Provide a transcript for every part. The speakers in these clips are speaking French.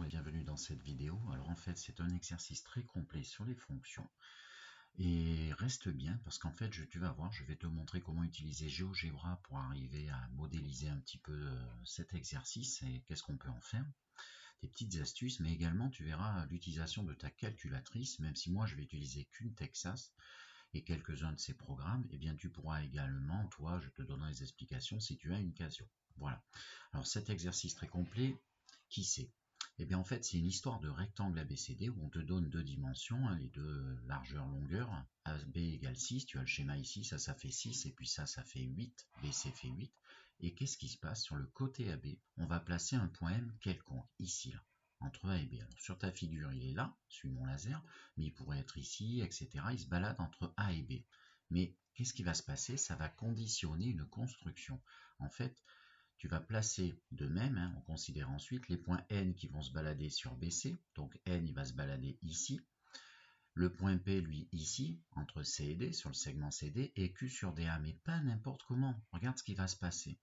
et bienvenue dans cette vidéo. Alors en fait c'est un exercice très complet sur les fonctions et reste bien parce qu'en fait tu vas voir, je vais te montrer comment utiliser GeoGebra pour arriver à modéliser un petit peu cet exercice et qu'est-ce qu'on peut en faire, des petites astuces, mais également tu verras l'utilisation de ta calculatrice, même si moi je vais utiliser qu'une Texas et quelques-uns de ces programmes, et bien tu pourras également, toi, je te donnerai les explications si tu as une Casio. Voilà. Alors cet exercice très complet, qui c'est? Eh bien en fait c'est une histoire de rectangle ABCD où on te donne deux dimensions, les deux largeur longueur, AB égale 6, tu as le schéma ici, ça fait 6 et puis ça fait 8, BC fait 8. Et qu'est-ce qui se passe? Sur le côté AB, on va placer un point M quelconque, ici là, entre A et B. Alors sur ta figure il est là, suis mon laser, mais il pourrait être ici, etc. Il se balade entre A et B. Mais qu'est-ce qui va se passer? Ça va conditionner une construction. En fait, tu vas placer de même, on considère ensuite les points N qui vont se balader sur BC, donc N il va se balader ici, le point P lui ici, entre C et D, sur le segment CD, et Q sur DA, mais pas n'importe comment. Regarde ce qui va se passer.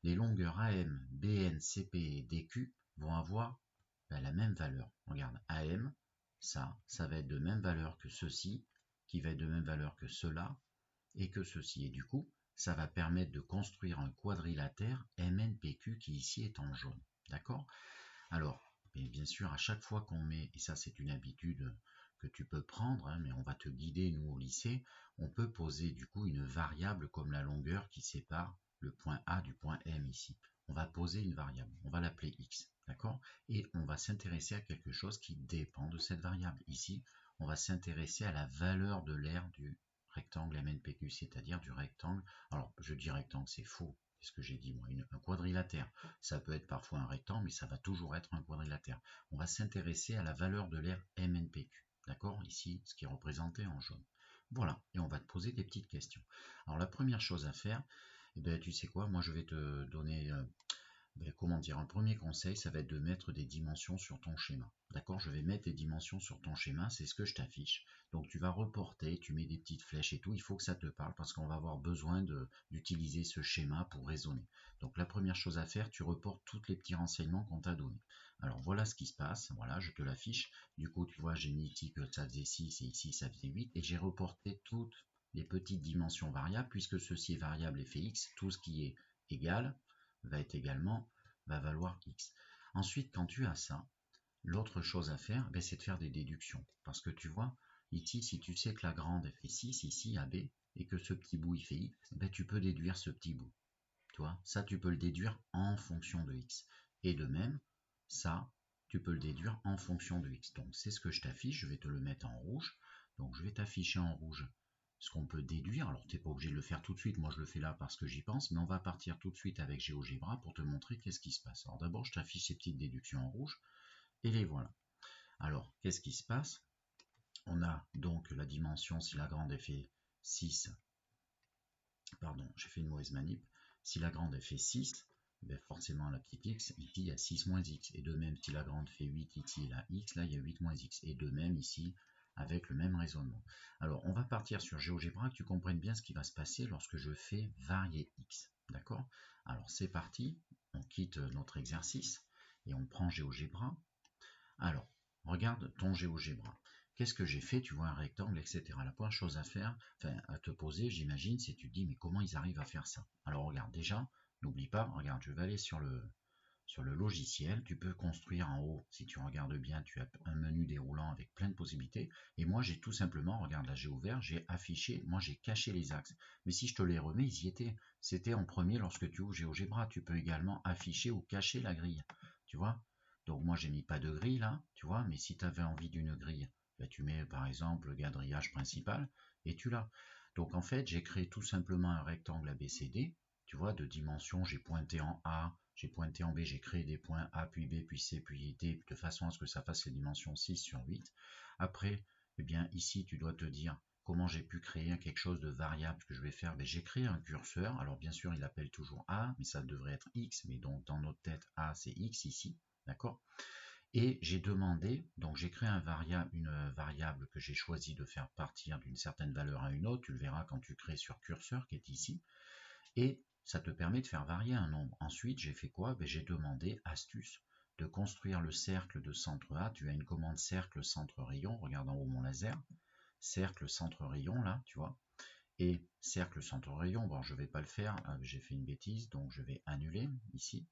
Les longueurs AM, BN, CP et DQ vont avoir la même valeur. Regarde, AM, ça va être de même valeur que ceci, qui va être de même valeur que cela, et que ceci. Et du coup, ça va permettre de construire un quadrilatère MNPQ qui ici est en jaune. D'accord? Alors, bien sûr, à chaque fois qu'on met, et ça c'est une habitude que tu peux prendre, mais on va te guider nous au lycée, on peut poser du coup une variable comme la longueur qui sépare le point A du point M ici. On va poser une variable, on va l'appeler X, d'accord? Et on va s'intéresser à quelque chose qui dépend de cette variable. Ici, on va s'intéresser à la valeur de l'aire du rectangle MNPQ, c'est-à-dire du rectangle. Alors, je dis rectangle, c'est faux. C'est ce que j'ai dit, moi, un quadrilatère. Ça peut être parfois un rectangle, mais ça va toujours être un quadrilatère. On va s'intéresser à la valeur de l'aire MNPQ. D'accord? Ici, ce qui est représenté en jaune. Voilà, et on va te poser des petites questions. Alors, la première chose à faire, eh bien, tu sais quoi, moi, je vais te donner... comment dire, un premier conseil, ça va être de mettre des dimensions sur ton schéma. D'accord? Je vais mettre des dimensions sur ton schéma, c'est ce que je t'affiche. Donc tu vas reporter, tu mets des petites flèches et tout, il faut que ça te parle parce qu'on va avoir besoin d'utiliser ce schéma pour raisonner. Donc la première chose à faire, tu reportes tous les petits renseignements qu'on t'a donnés. Alors voilà ce qui se passe, voilà, je te l'affiche. Du coup, tu vois, j'ai mis ici que ça faisait 6 et ici ça faisait 8 et j'ai reporté toutes les petites dimensions variables puisque ceci est variable et fait x, tout ce qui est égal va valoir x. Ensuite, quand tu as ça, l'autre chose à faire, c'est de faire des déductions. Parce que tu vois, ici, si tu sais que la grande elle fait 6, ici AB, et que ce petit bout il fait x, tu peux déduire ce petit bout. Tu vois, ça tu peux le déduire en fonction de x. Et de même, ça, tu peux le déduire en fonction de x. Donc c'est ce que je t'affiche, je vais te le mettre en rouge. Donc je vais t'afficher en rouge ce qu'on peut déduire. Alors tu n'es pas obligé de le faire tout de suite, moi je le fais là parce que j'y pense, mais on va partir tout de suite avec GeoGebra pour te montrer qu'est-ce qui se passe. Alors d'abord je t'affiche ces petites déductions en rouge, et les voilà. Alors qu'est-ce qui se passe? On a donc la dimension, si la grande est fait 6, pardon, j'ai fait une mauvaise manip, si la grande est fait 6, forcément la petite x, ici il y a 6 moins x, et de même si la grande fait 8, ici il y a x, là il y a 8 moins x, et de même ici, avec le même raisonnement. Alors on va partir sur GeoGebra, que tu comprennes bien ce qui va se passer lorsque je fais varier x, d'accord? Alors c'est parti, on quitte notre exercice, et on prend GeoGebra. Alors, regarde ton GeoGebra. Qu'est-ce que j'ai fait? Tu vois un rectangle, etc. La première chose à faire, à te poser, j'imagine, c'est tu te dis, mais comment ils arrivent à faire ça? Alors regarde, déjà, n'oublie pas, regarde, je vais aller sur le logiciel, tu peux construire en haut, si tu regardes bien, tu as un menu déroulant avec plein de possibilités, et moi j'ai tout simplement, regarde là j'ai ouvert, j'ai affiché, moi j'ai caché les axes, mais si je te les remets, ils y étaient, c'était en premier lorsque tu ouvres GeoGebra, tu peux également afficher ou cacher la grille, tu vois, donc moi j'ai mis pas de grille là, tu vois, mais si tu avais envie d'une grille, tu mets par exemple le quadrillage principal, et tu l'as, donc en fait j'ai créé tout simplement un rectangle ABCD, tu vois, de dimension, j'ai pointé en A, j'ai pointé en B, j'ai créé des points A, puis B, puis C, puis D, de façon à ce que ça fasse les dimensions 6 sur 8. Après, eh bien, ici, tu dois te dire comment j'ai pu créer quelque chose de variable. Ce que je vais faire, j'ai créé un curseur. Alors, bien sûr, il appelle toujours A, mais ça devrait être X. Mais donc, dans notre tête, A, c'est X ici. D'accord? Et j'ai demandé, donc j'ai créé une variable que j'ai choisi de faire partir d'une certaine valeur à une autre. Tu le verras quand tu crées sur curseur, qui est ici. Et ça te permet de faire varier un nombre. Ensuite, j'ai fait quoi? J'ai demandé astuce de construire le cercle de centre A, tu as une commande cercle centre rayon, regarde en haut mon laser, cercle centre rayon là, tu vois, et cercle centre rayon, bon je vais pas le faire, j'ai fait une bêtise, donc je vais annuler ici,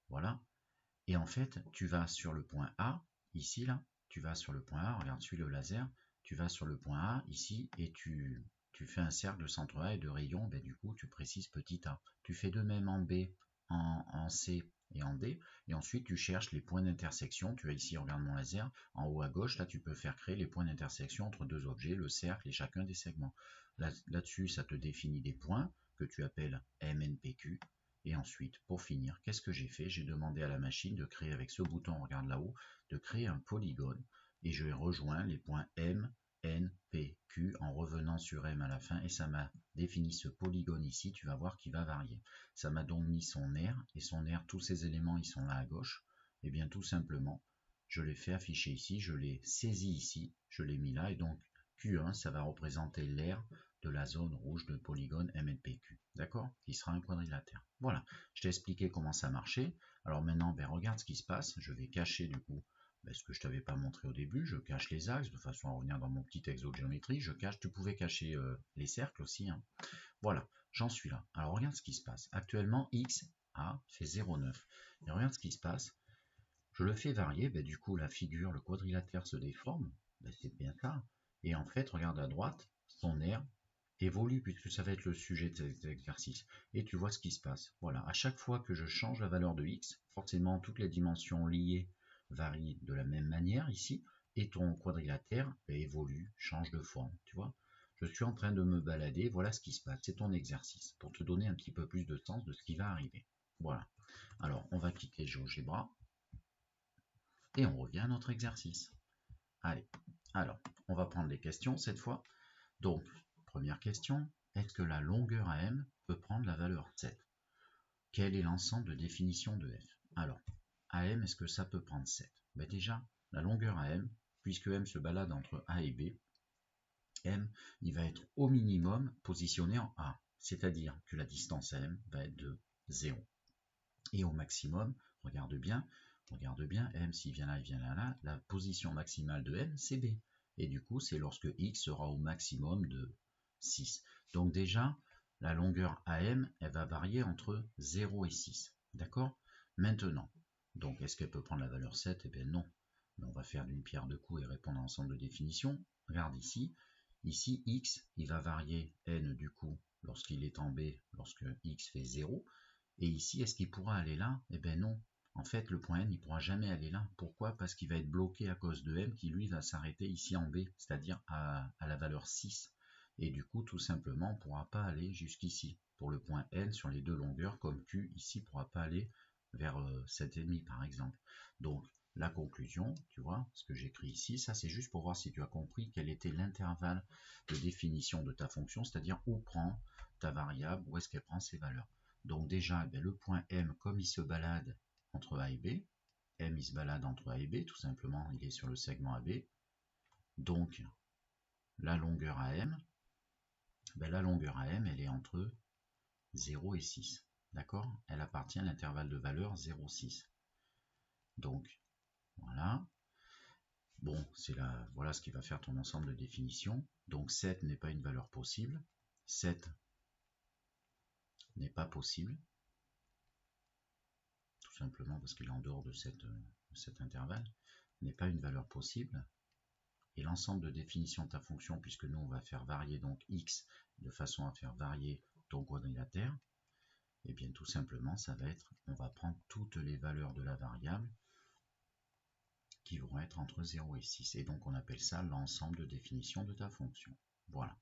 voilà, et en fait tu vas sur le point A, ici là, tu vas sur le point A, regarde, suis le laser, tu vas sur le point A ici, et tu fais un cercle de centre A et de rayon, ben, du coup tu précises petit a. Tu fais de même en B, en C et en D, et ensuite tu cherches les points d'intersection. Tu as ici, regarde mon laser, en haut à gauche, là tu peux faire créer les points d'intersection entre deux objets, le cercle et chacun des segments. Là-dessus, ça te définit des points que tu appelles MNPQ. Et ensuite, pour finir, qu'est-ce que j'ai fait? J'ai demandé à la machine de créer avec ce bouton, regarde là-haut, de créer un polygone. Et je rejoins les points M, N, P, Q en revenant sur M à la fin. Et ça m'a défini ce polygone ici. Tu vas voir qu'il va varier. Ça m'a donc mis son aire. Et son aire, tous ces éléments, ils sont là à gauche. Et bien tout simplement, je l'ai fait afficher ici. Je l'ai saisi ici. Je l'ai mis là. Et donc, Q1, ça va représenter l'aire de la zone rouge de polygone MNPQ, d'accord, qui sera un quadrilatère. Voilà, je t'ai expliqué comment ça marchait. Alors maintenant, ben, regarde ce qui se passe. Je vais cacher du coup ce que je t'avais pas montré au début. Je cache les axes de façon à revenir dans mon petit exo de géométrie. Je cache, tu pouvais cacher les cercles aussi, hein. Voilà, j'en suis là. Alors regarde ce qui se passe. Actuellement, X A fait 0,9. Et regarde ce qui se passe. Je le fais varier, ben, du coup la figure, le quadrilatère se déforme. Ben, c'est bien ça. Et en fait, regarde à droite, son aire évolue puisque ça va être le sujet de cet exercice. Et tu vois ce qui se passe. Voilà, à chaque fois que je change la valeur de x, forcément toutes les dimensions liées varient de la même manière ici, et ton quadrilatère évolue, change de forme. Tu vois, je suis en train de me balader, voilà ce qui se passe. C'est ton exercice pour te donner un petit peu plus de sens de ce qui va arriver. Voilà. Alors, on va quitter GeoGebra et on revient à notre exercice. Allez, alors, on va prendre les questions cette fois. Donc, première question, est-ce que la longueur AM peut prendre la valeur 7? Quel est l'ensemble de définition de F? Alors, AM, est-ce que ça peut prendre 7? Ben déjà, la longueur AM, puisque M se balade entre A et B, M, il va être au minimum positionné en A, c'est-à-dire que la distance à M va être de 0. Et au maximum, regarde bien, M s'il vient là, il vient là, la position maximale de M, c'est B. Et du coup, c'est lorsque X sera au maximum de 6. Donc déjà, la longueur AM, elle va varier entre 0 et 6. D'accord? Maintenant, donc est-ce qu'elle peut prendre la valeur 7? Eh bien non. Mais on va faire d'une pierre deux coups et répondre à l'ensemble de définitions. Regarde ici. Ici, X, il va varier N du coup lorsqu'il est en B, lorsque X fait 0. Et ici, est-ce qu'il pourra aller là? Eh bien non. En fait, le point N, il ne pourra jamais aller là. Pourquoi? Parce qu'il va être bloqué à cause de M qui, lui, va s'arrêter ici en B, c'est-à-dire à la valeur 6. Et du coup, tout simplement, on ne pourra pas aller jusqu'ici. Pour le point N sur les deux longueurs, comme Q, ici, ne pourra pas aller vers 7,5 par exemple. Donc, la conclusion, tu vois, ce que j'écris ici, ça c'est juste pour voir si tu as compris quel était l'intervalle de définition de ta fonction, c'est-à-dire où prend ta variable, où est-ce qu'elle prend ses valeurs. Donc déjà, le point M, comme il se balade entre A et B, M il se balade entre A et B, tout simplement, il est sur le segment AB. Donc, la longueur AM, la longueur AM, elle est entre 0 et 6. D'accord? Elle appartient à l'intervalle de valeur 0,6. Donc, voilà. Bon, voilà ce qui va faire ton ensemble de définitions. Donc 7 n'est pas une valeur possible. 7 n'est pas possible. Tout simplement parce qu'il est en dehors de cet intervalle. N'est pas une valeur possible. Et l'ensemble de définition de ta fonction, puisque nous on va faire varier donc x de façon à faire varier ton quadrilatère, et bien tout simplement ça va être, on va prendre toutes les valeurs de la variable qui vont être entre 0 et 6. Et donc on appelle ça l'ensemble de définition de ta fonction. Voilà.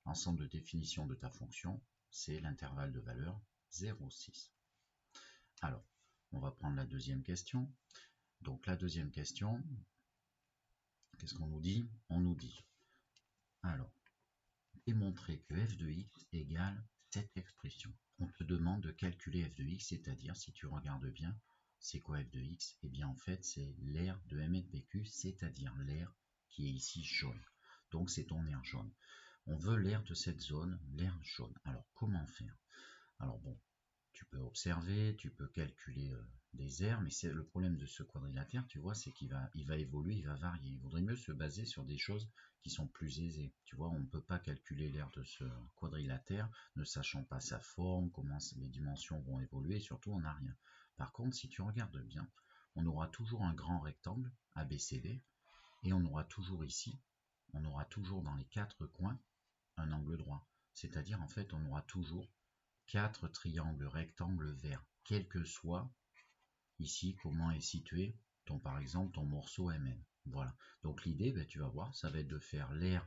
L'ensemble de définition de ta fonction, c'est l'intervalle de valeur 0,6. Alors, on va prendre la deuxième question. Donc la deuxième question, qu'est-ce qu'on nous dit? On nous dit, alors, démontrer que f de x égale cette expression. On te demande de calculer f de x, c'est-à-dire, si tu regardes bien, c'est quoi f de x? Eh bien en fait, c'est l'aire de MNPQ, c'est-à-dire l'aire qui est ici jaune. Donc c'est ton aire jaune. On veut l'aire de cette zone, l'aire jaune. Alors comment faire? Alors bon, tu peux observer, tu peux calculer des aires, mais c'est le problème de ce quadrilatère, tu vois, c'est il va évoluer, il va varier. Il vaudrait mieux se baser sur des choses qui sont plus aisées. Tu vois, on ne peut pas calculer l'aire de ce quadrilatère, ne sachant pas sa forme, comment les dimensions vont évoluer, et surtout on n'a rien. Par contre, si tu regardes bien, on aura toujours un grand rectangle, ABCD, et on aura toujours ici, on aura toujours dans les quatre coins un angle droit. C'est-à-dire, en fait, on aura toujours 4 triangles rectangles verts, quel que soit ici comment est situé par exemple ton morceau MN. Voilà. Donc l'idée, ben, tu vas voir, ça va être de faire l'aire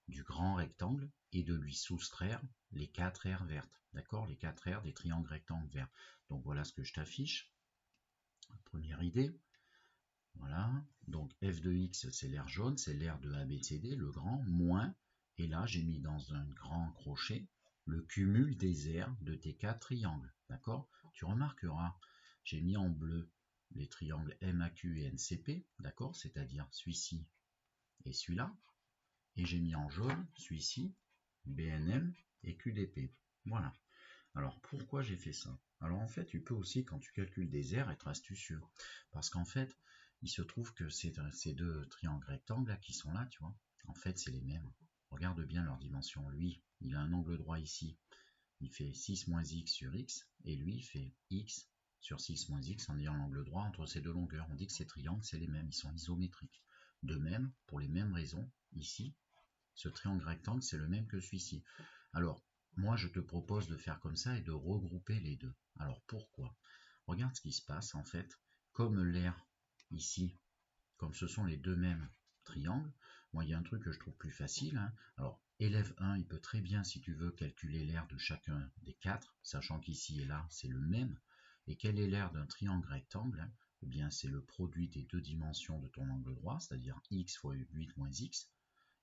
du grand rectangle et de lui soustraire les 4 aires vertes. D'accord? Les 4 aires des triangles rectangles verts. Donc voilà ce que je t'affiche. Première idée. Voilà. Donc f de x, c'est l'aire jaune, c'est l'aire de ABCD, le grand, moins, et là j'ai mis dans un grand crochet le cumul des aires de tes 4 triangles. D'accord? Tu remarqueras, j'ai mis en bleu les triangles MAQ et NCP, d'accord? C'est-à-dire celui-ci et celui-là. Et j'ai mis en jaune celui-ci, BNM et QDP. Voilà. Alors pourquoi j'ai fait ça? Alors en fait, tu peux aussi, quand tu calcules des aires, être astucieux. Parce qu'en fait, il se trouve que ces deux triangles rectangles là, qui sont là, tu vois, en fait, c'est les mêmes. Regarde bien leurs dimensions. Lui, il a un angle droit ici. Il fait 6 moins x sur x. Et lui, il fait x sur 6 moins x en ayant l'angle droit entre ces deux longueurs. On dit que ces triangles, c'est les mêmes. Ils sont isométriques. De même, pour les mêmes raisons, ici, ce triangle rectangle, c'est le même que celui-ci. Alors, moi, je te propose de faire comme ça et de regrouper les deux. Alors, pourquoi? Regarde ce qui se passe, en fait. Comme l'aire, ici, comme ce sont les deux mêmes triangles, moi, il y a un truc que je trouve plus facile. Hein. Alors, élève 1, il peut très bien, si tu veux, calculer l'aire de chacun des quatre, sachant qu'ici et là, c'est le même. Et quelle est l'aire d'un triangle rectangle? Hein? Eh bien, c'est le produit des deux dimensions de ton angle droit, c'est-à-dire x fois 8 moins x,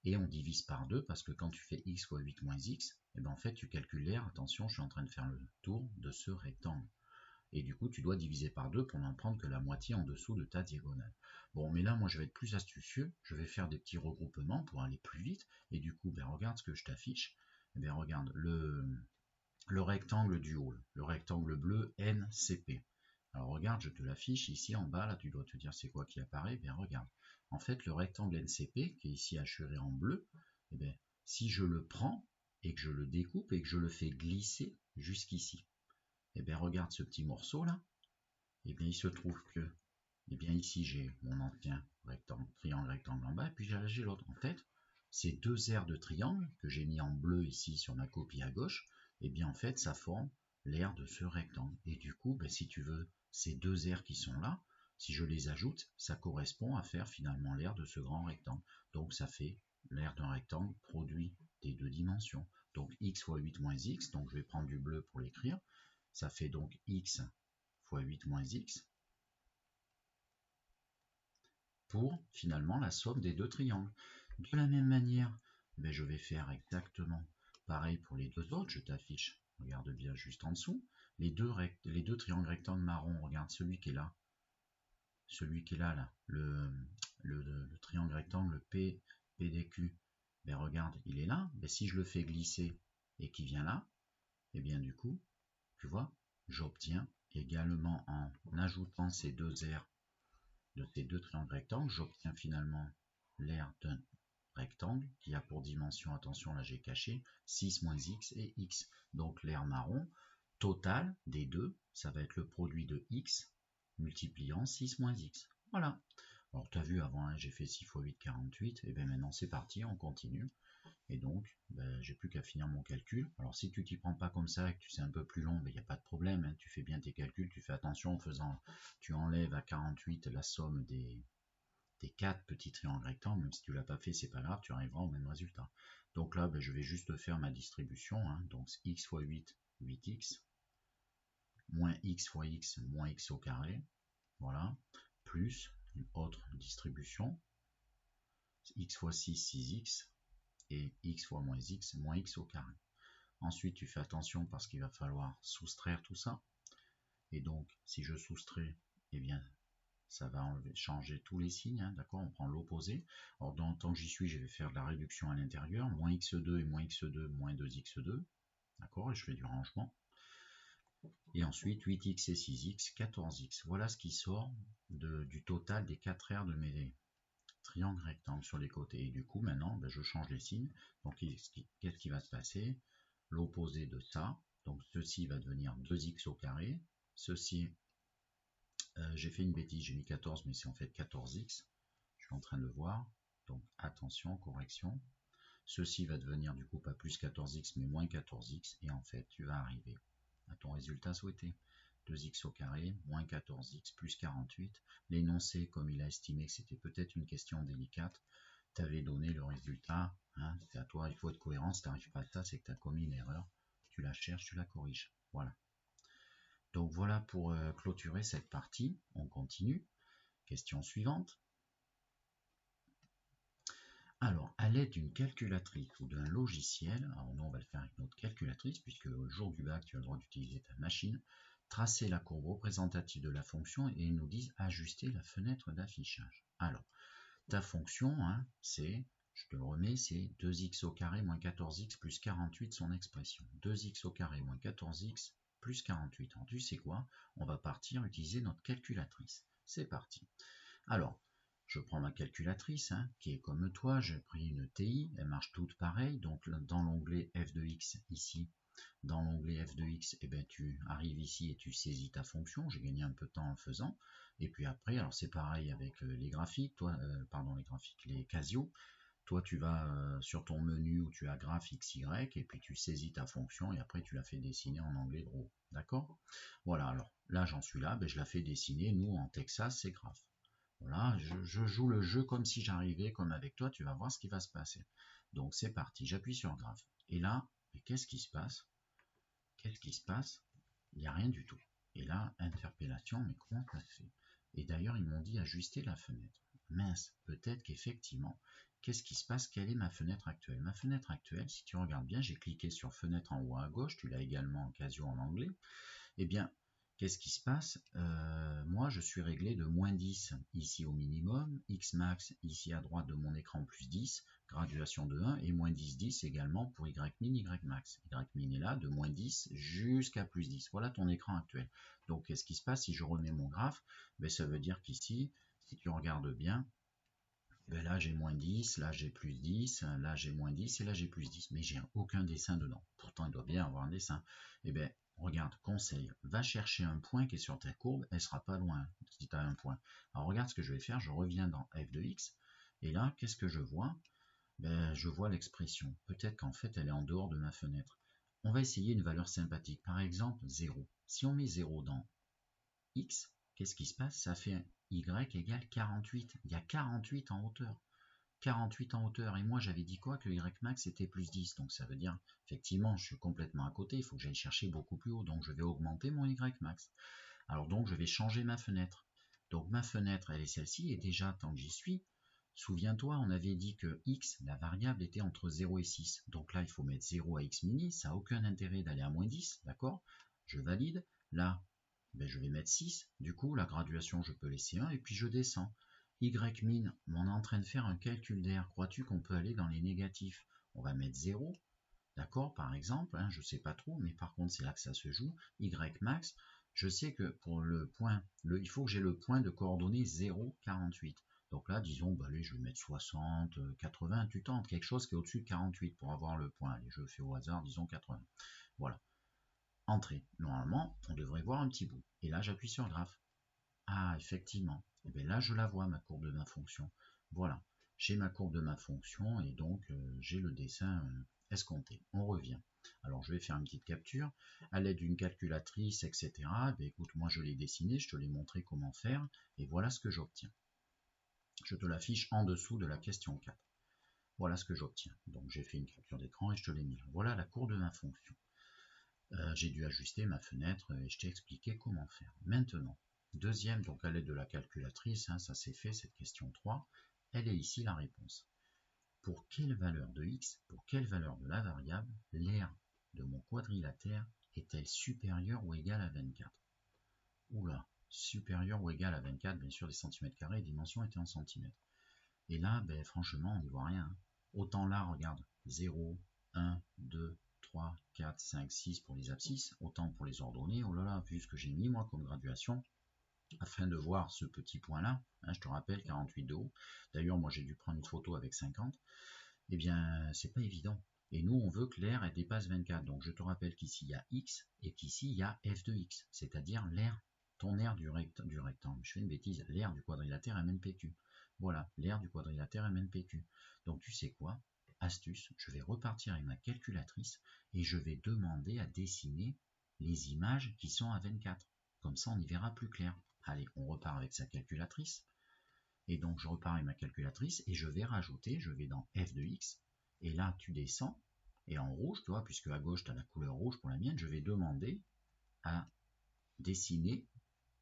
et on divise par 2 parce que quand tu fais x fois 8 moins x, et ben en fait tu calcules l'aire, attention je suis en train de faire le tour de ce rectangle. Et du coup tu dois diviser par 2 pour n'en prendre que la moitié en dessous de ta diagonale. Bon mais là moi je vais être plus astucieux, je vais faire des petits regroupements pour aller plus vite, et du coup ben, regarde ce que je t'affiche, et ben regarde le rectangle du haut, le rectangle bleu NCP. Alors regarde, je te l'affiche ici en bas, là tu dois te dire c'est quoi qui apparaît, bien regarde. En fait le rectangle NCP, qui est ici assuré en bleu, eh bien, si je le prends et que je le découpe et que je le fais glisser jusqu'ici, eh bien regarde ce petit morceau là, eh bien il se trouve que, eh bien ici j'ai mon ancien rectangle, triangle rectangle en bas, et puis j'ai l'autre. En fait, ces deux aires de triangle que j'ai mis en bleu ici sur ma copie à gauche, et bien en fait ça forme l'aire de ce rectangle. Et du coup, ben, si tu veux, ces deux aires qui sont là, si je les ajoute, ça correspond à faire finalement l'aire de ce grand rectangle. Donc ça fait l'aire d'un rectangle produit des deux dimensions. Donc x fois 8 moins x, donc je vais prendre du bleu pour l'écrire, ça fait donc x fois 8 moins x, pour finalement la somme des deux triangles. De la même manière, ben, je vais faire exactement pareil pour les deux autres. Je t'affiche, regarde bien juste en dessous, les deux triangles rectangles marron. Regarde celui qui est là, là, le triangle rectangle PDQ. Ben, regarde, il est là. Ben, si je le fais glisser et qu'il vient là, et bien du coup, tu vois, j'obtiens également en ajoutant ces deux aires de ces deux triangles rectangles, j'obtiens finalement l'aire d'un rectangle qui a pour dimension, attention là j'ai caché, 6 moins x et x. Donc l'aire marron, total des deux, ça va être le produit de x multipliant 6 moins x. Voilà. Alors tu as vu avant, hein, j'ai fait 6 fois 8, 48, et bien maintenant c'est parti, on continue. Et donc, ben, j'ai plus qu'à finir mon calcul. Alors si tu t'y prends pas comme ça et que tu sais un peu plus long, il n'y a pas de problème. Hein. Tu fais bien tes calculs, tu fais attention en faisant, tu enlèves à 48 la somme des 4 petits triangles rectangles. Même si tu l'as pas fait, c'est pas grave, tu arriveras au même résultat. Donc là, ben, je vais juste faire ma distribution. Hein. Donc x fois 8, 8x, moins x fois x, moins x au carré. Voilà. Plus une autre distribution. X fois 6, 6x. Et x fois moins x au carré. Ensuite, tu fais attention parce qu'il va falloir soustraire tout ça. Et donc, si je soustrais, eh bien, ça va changer tous les signes. Hein, d'accord, on prend l'opposé. Alors, dans le temps que j'y suis, je vais faire de la réduction à l'intérieur. Moins x2 et moins x2, moins 2x2. D'accord, et je fais du rangement. Et ensuite 8x et 6x, 14x. Voilà ce qui sort du total des 4 aires de mes triangles rectangles sur les côtés. Et du coup, maintenant, je change les signes. Donc, qu'est-ce qui va se passer? L'opposé de ça. Donc, ceci va devenir 2x au carré. Ceci, j'ai fait une bêtise, j'ai mis 14, mais c'est en fait 14x. Je suis en train de le voir. Donc, attention, correction. Ceci va devenir du coup pas plus 14x, mais moins 14x. Et en fait, tu vas arriver à ton résultat souhaité. 2x au carré, moins 14x, plus 48. L'énoncé, comme il a estimé que c'était peut-être une question délicate, t'avait donné le résultat. Hein, c'est à toi, il faut être cohérent. Si tu n'arrives pas à ça, c'est que tu as commis une erreur. Tu la cherches, tu la corriges. Voilà. Donc voilà pour clôturer cette partie. On continue. Question suivante. Alors, à l'aide d'une calculatrice ou d'un logiciel, alors nous on va le faire avec notre calculatrice, puisque au jour du bac, tu as le droit d'utiliser ta machine, tracer la courbe représentative de la fonction et ils nous disent ajuster la fenêtre d'affichage. Alors, ta fonction, hein, c'est, je te le remets, c'est 2x au carré moins 14x plus 48 son expression. 2x au carré moins 14x plus 48. Alors, tu sais quoi? On va partir utiliser notre calculatrice. C'est parti. Alors, je prends ma calculatrice, hein, qui est comme toi, j'ai pris une TI, elle marche toutes pareilles, donc dans l'onglet f de x ici, dans l'onglet f de x, eh ben, tu arrives ici et tu saisis ta fonction, j'ai gagné un peu de temps en faisant, et puis après, alors c'est pareil avec les graphiques, les Casio, toi tu vas sur ton menu où tu as graph XY, et puis tu saisis ta fonction, et après tu la fais dessiner en anglais draw, d'accord? Voilà, alors là j'en suis là, je la fais dessiner, nous en Texas c'est graph. Voilà, je joue le jeu comme si j'arrivais, comme avec toi, tu vas voir ce qui va se passer. Donc c'est parti, j'appuie sur graph. Et là, qu'est-ce qui se passe? Qu'est-ce qui se passe? Il n'y a rien du tout. Et là, interpellation, mais comment ça se fait? Et d'ailleurs, ils m'ont dit ajuster la fenêtre. Mince, peut-être qu'effectivement, qu'est-ce qui se passe? Quelle est ma fenêtre actuelle? Ma fenêtre actuelle, si tu regardes bien, j'ai cliqué sur fenêtre en haut à gauche, tu l'as également en Casio en anglais. Eh bien, qu'est-ce qui se passe? Moi, je suis réglé de moins 10 ici au minimum, X max ici à droite de mon écran plus 10, graduation de 1, et moins 10, 10 également pour Y min, Y max. Y min est là, de moins 10 jusqu'à plus 10. Voilà ton écran actuel. Donc, qu'est-ce qui se passe si je remets mon graphe? Ça veut dire qu'ici, si tu regardes bien, là j'ai moins 10, là j'ai plus 10, là j'ai moins 10 et là j'ai plus 10. Mais j'ai aucun dessin dedans. Pourtant, il doit bien avoir un dessin. Regarde, conseil, va chercher un point qui est sur ta courbe, elle sera pas loin si tu as un point. Alors regarde ce que je vais faire, je reviens dans f de x, et là, qu'est-ce que je vois? Je vois l'expression. Peut-être qu'en fait, elle est en dehors de ma fenêtre. On va essayer une valeur sympathique, par exemple 0. Si on met 0 dans x, qu'est-ce qui se passe? Ça fait y égale 48. Il y a 48 en hauteur. 48 en hauteur, et moi j'avais dit quoi? Que y max était plus 10, donc ça veut dire, effectivement, je suis complètement à côté, il faut que j'aille chercher beaucoup plus haut, donc je vais augmenter mon y max. Alors donc je vais changer ma fenêtre. Donc ma fenêtre, elle est celle-ci, et déjà, tant que j'y suis, souviens-toi, on avait dit que x, la variable, était entre 0 et 6, donc là il faut mettre 0 à x mini, ça n'a aucun intérêt d'aller à moins 10, d'accord? Je valide, là, je vais mettre 6, du coup la graduation je peux laisser 1, et puis je descends. Y min, on est en train de faire un calcul d'air. Crois-tu qu'on peut aller dans les négatifs? On va mettre 0, d'accord, par exemple, hein, je ne sais pas trop, mais par contre c'est là que ça se joue. Y max, je sais que pour le point, il faut que j'ai le point de coordonnées 0, 48. Donc là, disons, allez, je vais mettre 60, 80, tu tentes quelque chose qui est au-dessus de 48 pour avoir le point. Allez, je fais au hasard, disons 80. Voilà. Entrée. Normalement, on devrait voir un petit bout. Et là, j'appuie sur graphe. Ah, effectivement. Et bien là, je la vois, ma courbe de ma fonction. Voilà. J'ai ma courbe de ma fonction et donc j'ai le dessin escompté. On revient. Alors, je vais faire une petite capture à l'aide d'une calculatrice, etc. Écoute, moi, je l'ai dessiné, je te l'ai montré comment faire et voilà ce que j'obtiens. Je te l'affiche en dessous de la question 4. Voilà ce que j'obtiens. Donc, j'ai fait une capture d'écran et je te l'ai mis là. Voilà la courbe de ma fonction. J'ai dû ajuster ma fenêtre et je t'ai expliqué comment faire. Maintenant, deuxième, donc à l'aide de la calculatrice, hein, ça c'est fait, cette question 3, elle est ici la réponse. Pour quelle valeur de x, pour quelle valeur de la variable, l'aire de mon quadrilatère est-elle supérieure ou égale à 24? Oula, supérieure ou égale à 24, bien sûr des centimètres carrés, dimension était en centimètres. Et là, franchement, on n'y voit rien. Autant là, regarde, 0, 1, 2, 3, 4, 5, 6 pour les abscisses, autant pour les ordonnées. Oh là là, vu ce que j'ai mis moi comme graduation, afin de voir ce petit point là, hein, je te rappelle 48 de haut, d'ailleurs moi j'ai dû prendre une photo avec 50, eh bien c'est pas évident. Et nous on veut que l'air elle dépasse 24, donc je te rappelle qu'ici il y a x et qu'ici il y a f de x, c'est-à-dire l'air, ton air du rectangle, je fais une bêtise, l'air du quadrilatère MNPQ. Voilà, l'air du quadrilatère MNPQ. Donc tu sais quoi? Astuce, je vais repartir avec ma calculatrice et je vais demander à dessiner les images qui sont à 24. Comme ça on y verra plus clair. Allez, on repart avec sa calculatrice. Et donc je repars avec ma calculatrice et je vais rajouter, je vais dans f de x, et là tu descends, et en rouge, tu vois, puisque à gauche tu as la couleur rouge pour la mienne, je vais demander à dessiner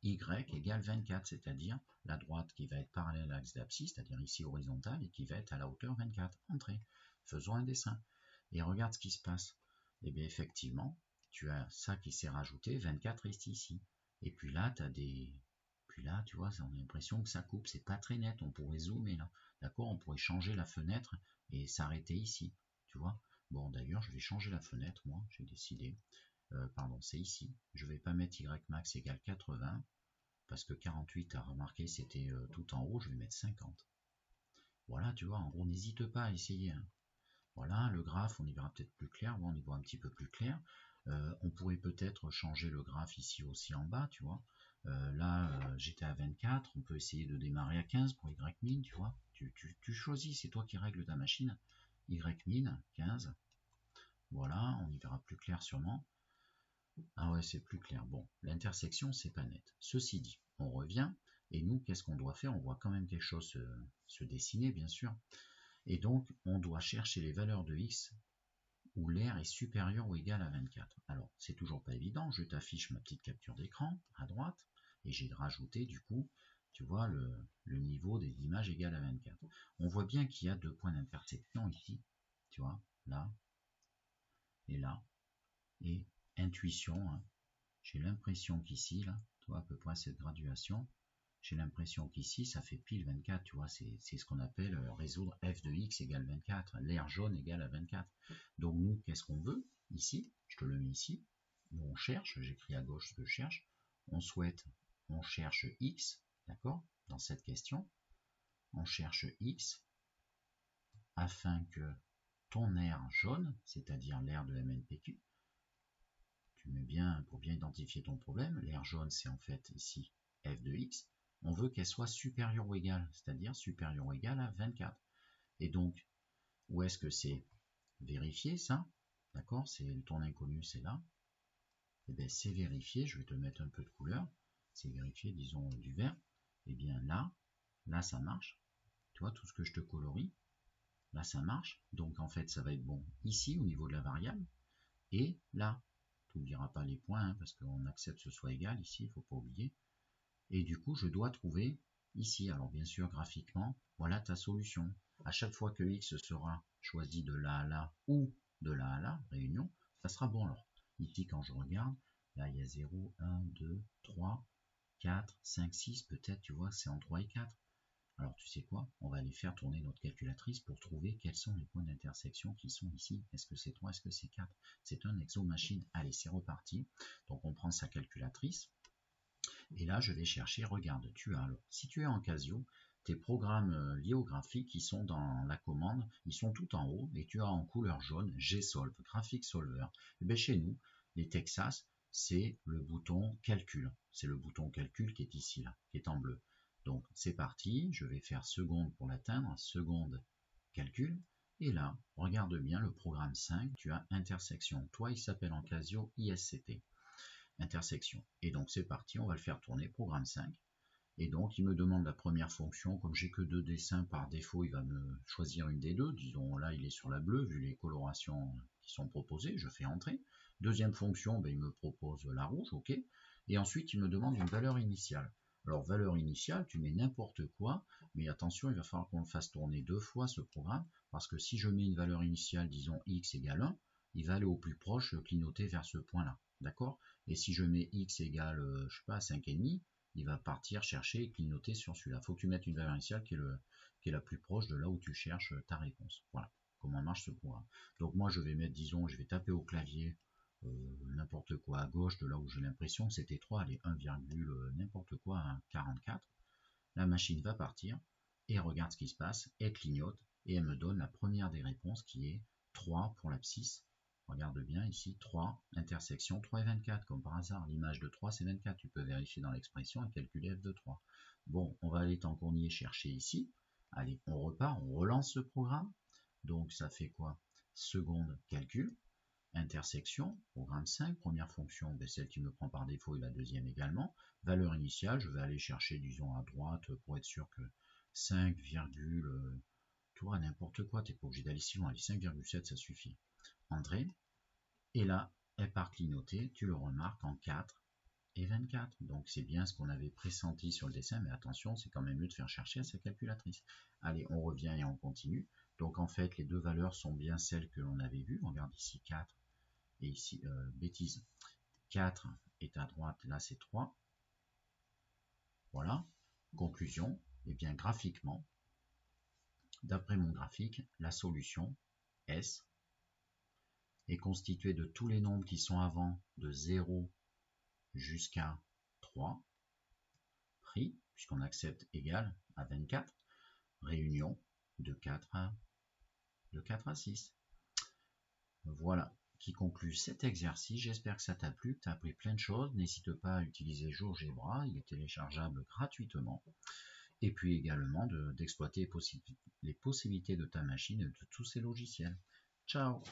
y égale 24, c'est-à-dire la droite qui va être parallèle à l'axe d'abscisse, c'est-à-dire ici horizontale, et qui va être à la hauteur 24. Entrée. Faisons un dessin. Et regarde ce qui se passe. Et bien effectivement, tu as ça qui s'est rajouté, 24 reste ici. Et puis là, tu as des... Puis là, tu vois, on a l'impression que ça coupe. C'est pas très net. On pourrait zoomer là. D'accord? On pourrait changer la fenêtre et s'arrêter ici. Tu vois? Bon, d'ailleurs, je vais changer la fenêtre, moi. J'ai décidé. Pardon, c'est ici. Je vais pas mettre y max égale 80. Parce que 48, à remarquer, c'était tout en haut. Je vais mettre 50. Voilà, tu vois, en gros, n'hésite pas à essayer. Hein. Voilà, le graphe, on y verra peut-être plus clair, on y voit un petit peu plus clair. On pourrait peut-être changer le graphe ici aussi en bas, tu vois. Là, j'étais à 24, on peut essayer de démarrer à 15 pour Y min, tu vois. Tu choisis, c'est toi qui règles ta machine. Y min, 15. Voilà, on y verra plus clair sûrement. Ah ouais, c'est plus clair. Bon, l'intersection, c'est pas net. Ceci dit, on revient, et nous, qu'est-ce qu'on doit faire? On voit quand même quelque chose se dessiner, bien sûr. Et donc, on doit chercher les valeurs de x où l'air est supérieur ou égal à 24. Alors, c'est toujours pas évident, je t'affiche ma petite capture d'écran à droite, et j'ai rajouté du coup, tu vois, le niveau des images égal à 24. On voit bien qu'il y a deux points d'intersection ici, tu vois, là, et intuition, hein. J'ai l'impression qu'ici, là, tu vois, à peu près cette graduation, j'ai l'impression qu'ici, ça fait pile 24, tu vois, c'est ce qu'on appelle résoudre f de x égale 24, l'air jaune égale à 24. Donc nous, qu'est-ce qu'on veut ici? Je te le mets ici. Nous, on cherche, j'écris à gauche ce que je cherche. On cherche x, d'accord? Dans cette question, on cherche x afin que ton air jaune, c'est-à-dire l'air de MNPQ, tu mets bien, pour bien identifier ton problème, l'air jaune, c'est en fait ici f de x, on veut qu'elle soit supérieure ou égale, c'est-à-dire supérieure ou égale à 24. Et donc, où est-ce que c'est vérifié ça? D'accord? C'est ton inconnu, c'est là. Et bien, c'est vérifié, je vais te mettre un peu de couleur. C'est vérifié, disons du vert. Et bien là, ça marche. Tu vois, tout ce que je te colorie, là, ça marche. Donc, en fait, ça va être bon ici, au niveau de la variable. Et là, tu n'oublieras pas les points, hein, parce qu'on accepte que ce soit égal ici, il ne faut pas oublier. Et du coup, je dois trouver ici. Alors bien sûr, graphiquement, voilà ta solution. À chaque fois que x sera choisi de là à là ou de là à là, réunion, ça sera bon alors. Ici, quand je regarde, là, il y a 0, 1, 2, 3, 4, 5, 6, peut-être, tu vois, c'est en 3 et 4. Alors tu sais quoi? On va aller faire tourner notre calculatrice pour trouver quels sont les points d'intersection qui sont ici. Est-ce que c'est 3? Est-ce que c'est 4? C'est un exo machine. Allez, c'est reparti. Donc on prend sa calculatrice. Et là, je vais chercher, regarde, si tu es en Casio, tes programmes liés au graphique qui sont dans la commande, ils sont tout en haut et tu as en couleur jaune GSolve, Graphic Solver. Et bien chez nous, les Texas, c'est le bouton calcul. C'est le bouton calcul qui est ici, là, qui est en bleu. Donc c'est parti, je vais faire seconde pour l'atteindre, seconde calcul. Et là, regarde bien le programme 5, tu as intersection. Toi, il s'appelle en Casio ISCT. Intersection. Et donc c'est parti, on va le faire tourner, programme 5. Et donc il me demande la première fonction, comme j'ai que 2 dessins par défaut, il va me choisir une des deux, disons là il est sur la bleue, vu les colorations qui sont proposées, je fais entrer. Deuxième fonction, ben, il me propose la rouge, ok. Et ensuite il me demande une valeur initiale. Alors valeur initiale, tu mets n'importe quoi, mais attention, il va falloir qu'on le fasse tourner 2 fois ce programme, parce que si je mets une valeur initiale, disons x égale 1, il va aller au plus proche clignoter vers ce point-là, d'accord? Et si je mets x égale, je sais pas, 5,5, il va partir chercher et clignoter sur celui-là. Il faut que tu mettes une valeur initiale qui est la plus proche de là où tu cherches ta réponse. Voilà. comment marche ce programme. Donc moi je vais mettre, disons, je vais taper au clavier n'importe quoi à gauche, de là où j'ai l'impression que c'était 3, allez, 1, n'importe quoi, à 44. La machine va partir et regarde ce qui se passe, elle clignote et elle me donne la première des réponses qui est 3 pour l'abscisse. Regarde bien ici, 3, intersection 3 et 24, comme par hasard. L'image de 3, c'est 24. Tu peux vérifier dans l'expression et calculer f de 3. Bon, on va aller tant qu'on y est chercher ici. Allez, on repart, on relance le programme. Donc ça fait quoi? Seconde, calcul. Intersection, programme 5, première fonction, ben celle qui me prend par défaut et la deuxième également. Valeur initiale, je vais aller chercher, disons, à droite pour être sûr que 5, tu vois, n'importe quoi, t'es pas obligé d'aller si loin, allez, 5,7, ça suffit. Entrée, et là, elle part clignoter, tu le remarques, en 4 et 24. Donc c'est bien ce qu'on avait pressenti sur le dessin, mais attention, c'est quand même mieux de faire chercher à sa calculatrice. Allez, on revient et on continue. Donc en fait, les deux valeurs sont bien celles que l'on avait vues. On regarde ici 4. Et ici, bêtise, 4 est à droite, là c'est 3. Voilà. Conclusion, et bien graphiquement, d'après mon graphique, la solution S est constituée de tous les nombres qui sont avant de 0 jusqu'à 3, pris, puisqu'on accepte égal à 24, réunion de 4 à 6. Voilà qui conclut cet exercice. J'espère que ça t'a plu, que tu as appris plein de choses. N'hésite pas à utiliser GeoGebra, il est téléchargeable gratuitement. Et puis également d'exploiter les possibilités de ta machine et de tous ces logiciels. Ciao!